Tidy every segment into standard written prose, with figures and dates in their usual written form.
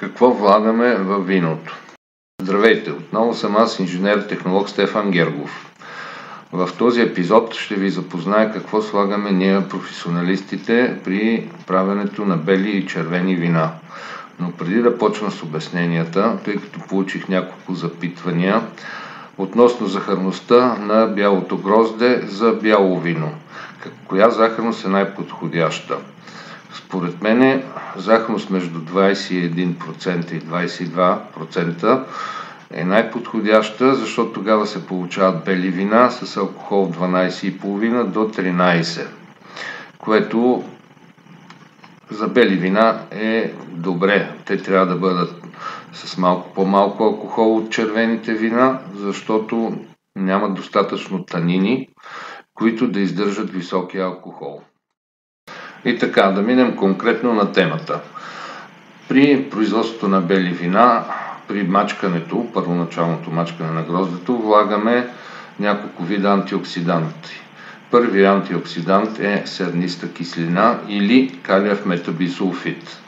Какво влагаме във виното? Здравейте, отново съм аз, инженер-технолог Стефан Гергов. В този епизод ще ви запозная какво слагаме ние, професионалистите, при правенето на бели и червени вина. Но преди да почна с обясненията, тъй като получих няколко запитвания относно захарността на бялото грозде за бяло вино. Коя захарност е най-подходяща? Според мен захарност между 21% и 22% е най-подходяща, защото тогава се получават бели вина с алкохол 12,5 до 13%, което за бели вина е добре. Те трябва да бъдат с малко по-малко алкохол от червените вина, защото нямат достатъчно танини, които да издържат високия алкохол. И така, да минем конкретно на темата. При производството на бели вина, при мачкането, първоначалното мачкане на гроздето, влагаме няколко вида антиоксиданти. Първият антиоксидант е серниста киселина или калиев метабисулфит.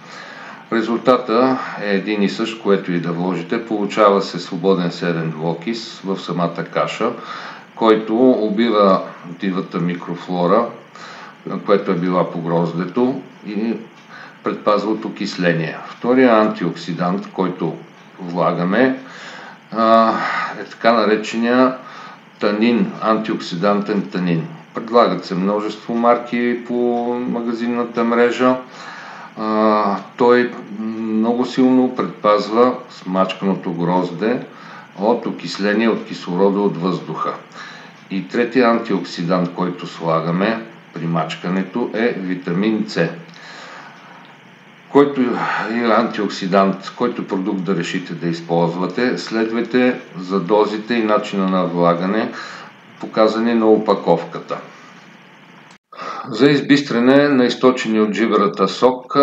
Резултата е един и същ, което и да вложите. Получава се свободен серен двуокис в самата каша, който убива дивата микрофлора, което е била по гроздето и предпазва от окисление. Втория антиоксидант, който влагаме, е така наречения танин, антиоксидантен танин. Предлагат се множество марки по магазинната мрежа. Той много силно предпазва смачканото грозде от окисление, от кислорода от въздуха. И третия антиоксидант, който слагаме при мачкането, е витамин С. Който е антиоксидант, който продукт да решите да използвате, следвайте за дозите и начина на влагане, показани на опаковката. За избистране на източения от жиберата сок,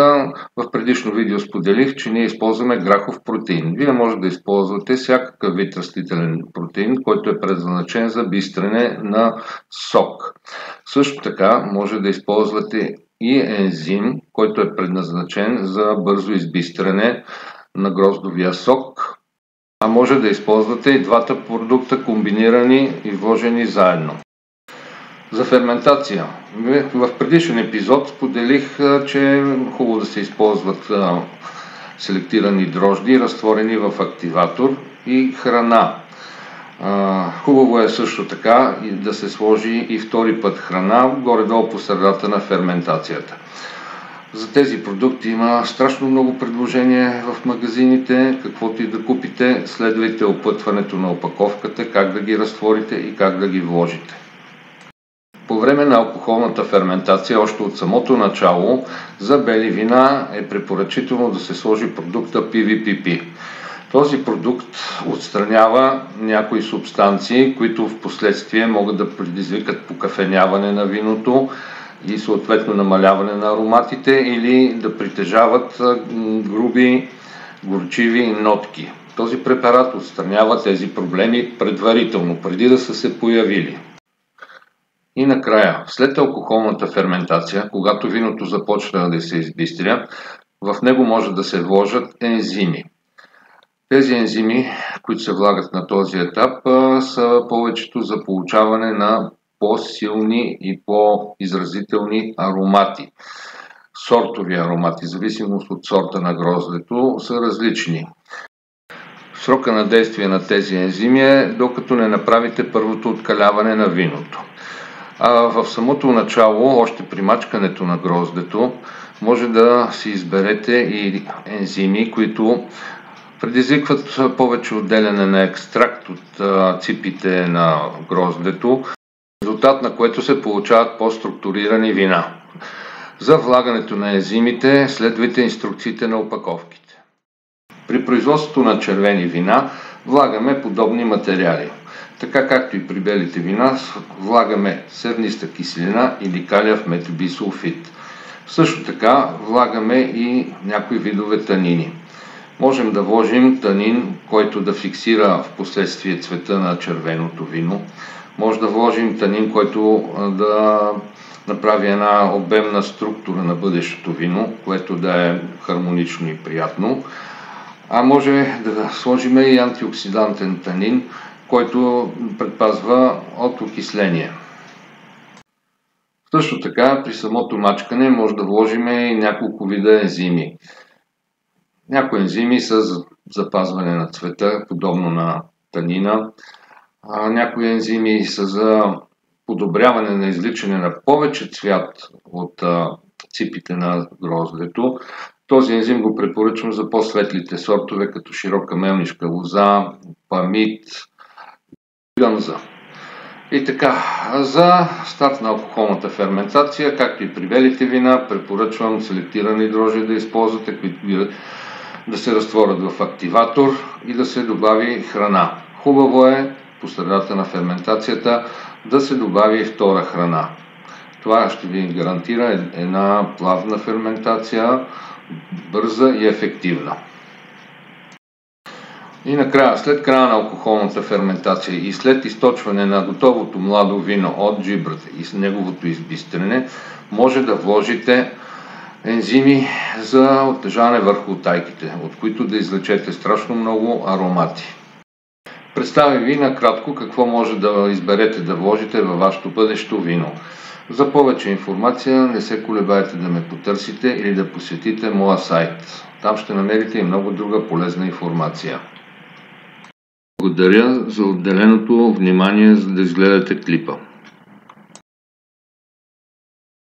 в предишно видео споделих, че ние използваме грахов протеин. Вие може да използвате всякакъв вид растителен протеин, който е предназначен за бистрене на сок. Също така може да използвате и ензим, който е предназначен за бързо избистране на гроздовия сок, а може да използвате и двата продукта комбинирани и вложени заедно. За ферментация. В предишен епизод споделих, че е хубаво да се използват селектирани дрожди, разтворени в активатор и храна. Хубаво е също така да се сложи и втори път храна, горе-долу по средата на ферментацията. За тези продукти има страшно много предложения в магазините. Каквото и да купите, следвайте опътването на опаковката, как да ги разтворите и как да ги вложите. По време на алкохолната ферментация, още от самото начало, за бели вина е препоръчително да се сложи продукта PVPP. Този продукт отстранява някои субстанции, които в последствие могат да предизвикат покафеняване на виното и съответно намаляване на ароматите или да притежават груби, горчиви нотки. Този препарат отстранява тези проблеми предварително, преди да са се появили. И накрая, след алкохолната ферментация, когато виното започна да се избистря, в него може да се вложат ензими. Тези ензими, които се влагат на този етап, са повечето за получаване на по-силни и по-изразителни аромати. Сортови аромати, в зависимост от сорта на гроздето, са различни. Срока на действие на тези ензими е докато не направите първото откаляване на виното. В самото начало, още при мачкането на гроздето, може да си изберете и ензими, които предизвикват повече отделяне на екстракт от ципите на гроздето, в резултат на което се получават по-структурирани вина. За влагането на ензимите следвайте инструкциите на опаковките. При производството на червени вина влагаме подобни материали. Така както и при белите вина, влагаме серниста киселина или калиев метабисулфит. Също така влагаме и някои видове танини. Можем да вложим танин, който да фиксира в последствие цвета на червеното вино. Може да вложим танин, който да направи една обемна структура на бъдещото вино, което да е хармонично и приятно. А може да сложим и антиоксидантен танин, който предпазва от окисление. Също така при самото мачкане може да вложим и няколко вида ензими. Някои ензими са за запазване на цвета, подобно на танина. Някои ензими са за подобряване на извличане на повече цвят от ципите на гроздето. Този ензим го препоръчвам за по-светлите сортове, като широка мелнишка лоза, памит, ганза. И така, за старт на алкохолната ферментация, както и при белите вина, препоръчвам селектирани дрожжи да използвате, които да се разтворят в активатор и да се добави храна. Хубаво е по средата на ферментацията да се добави втора храна. Това ще ви гарантира една плавна ферментация, бърза и ефективна. И накрая, след края на алкохолната ферментация и след източване на готовото младо вино от джибрата и с неговото избистрене, може да вложите ензими за оттежаване върху утайките, от които да извлечете страшно много аромати. Представя ви накратко какво може да изберете да вложите във вашето бъдещо вино. За повече информация не се колебаете да ме потърсите или да посетите моя сайт. Там ще намерите и много друга полезна информация. Благодаря за отделеното внимание, за да изгледате клипа.